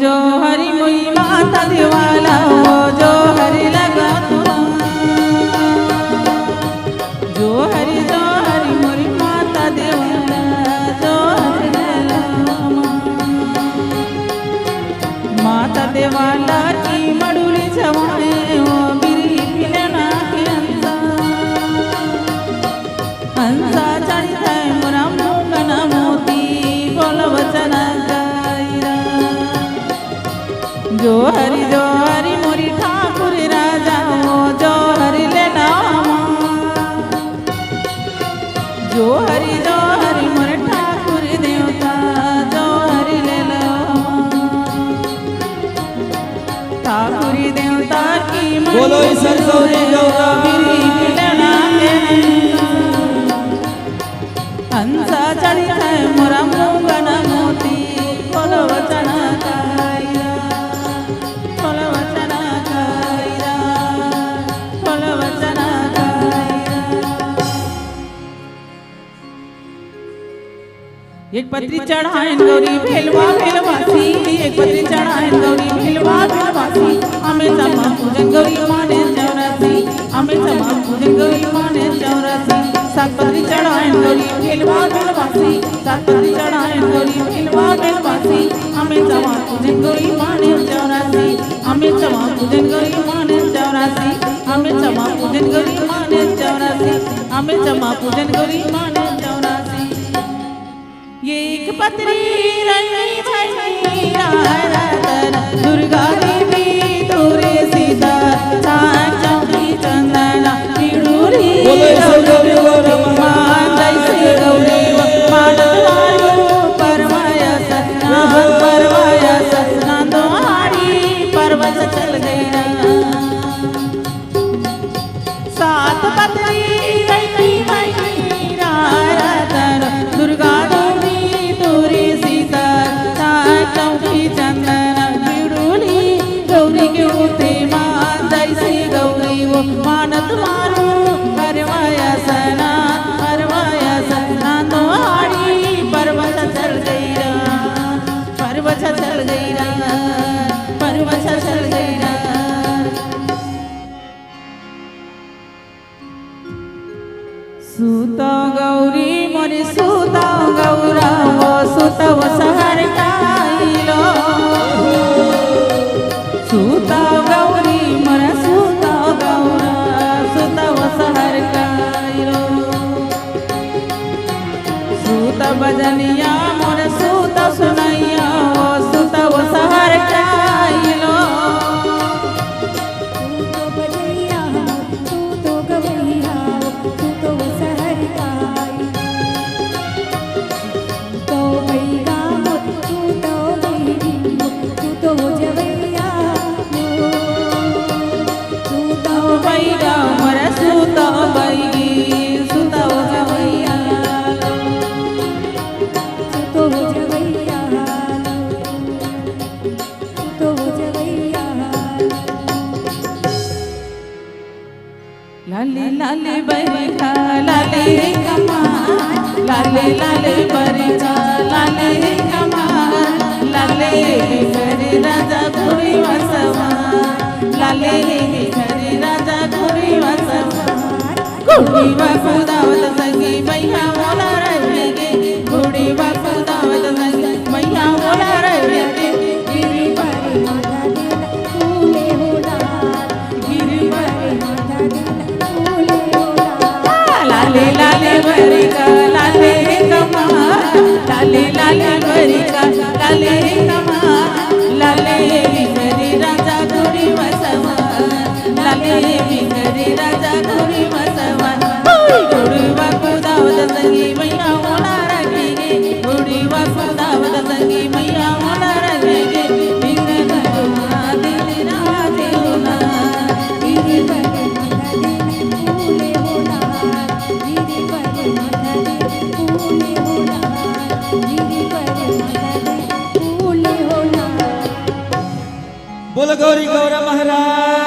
जो हरि मुई माता दिवाला हो जो हरि लगा जो हरि मुई माता दिवाला जो हरि लगा माता देवाला की मडुली छवाए ओ बिरी पिलेना के हंसा चढ़ता मोरा मुंगना मोती बोल वचन गायरा जो हरि मोरी ठाकुर राजा ओ जो हरि ले नामा जो हरि मोरे ठाकुर देवता जो हरि ले ठाकुरी देवता की बोलो ईश्वर गौरी गौरा हंसा चढ़ी है मोरा मुंगन मोती बोल वचन गायरा बोल वचन गायरा बोल वचन गायरा। एक पत्री चढ़ाएं गौरी भेलवा भेलवासी एक पत्री चढ़ाएं गौरी भेलवा भेलवासी हमें समा पूजन गौरी माने चौरासी हमें समा पूजन गौरी माने चौरासी सात पत्री चढ़ाएं गौरी भेलवा भेलवासी सात पत्री चढ़ाएं गौरी भेलवा भेलवासी हमें समा पूजन गौरी माने चौरासी हमें समा पूजन गौरी माने चौरासी हमें समा पूजन गौरी माने चौरासी हमें समा पूजन गौरी माने चौरासी। ये एक पत्री रही दुर्गा देवी तोरे सीता चौकी चंदना पिड़ूरी जैसे गौरी परवाया सतना दोहारी पर्वत चल गई सात पत्री रही दुर्गा चौकी चंदना बिड़ूली गौरी के उते मान जैसे गौरी वो मानत मारू परवाया सना दोहारी पर्वत चल गई पर्वत चल गई पर्वत चल गई सूता गौरी मोरी सूता गौरा वो सूता वो सहर काइलो सूता गौरी मोरा सूता गौरा सूता वो सहर काइलो सूता बजनिया मोरा सूता सुनैया वो सूता वो सहर काइलो लाले लाले बरिका लाले कमान लाले लाले बरिका लाले कमान लाले घरे राजा घोड़ी वसवा लाले घरे राजा घोड़ी वसवा घोड़ी बापू दावत संगी मैया मोला रहेगे घोड़ी बापू दावत संगी मैया मोला रहेगे गिरी पर माता देना फूले होला गिरी पर माता देना फूले होला लाले लाले बरिका लाले कमान लाले लाले बरिका लाले कमान लाले घरे राजा घोड़ी वसवा लाले घरे राजा घोड़ी वसवा घोड़ी बापू दावत संगी मैया मोला रहेगे घोड़ी बापू दावत संगी मैया मोला रहेगे बिन घोड़ा दिल राजे होला गिरी पर माता देना फूले होला गिरी पर माता देना फूले होला गिरी पर माता देना फूले होला। बोल गौरी गौरा महाराज।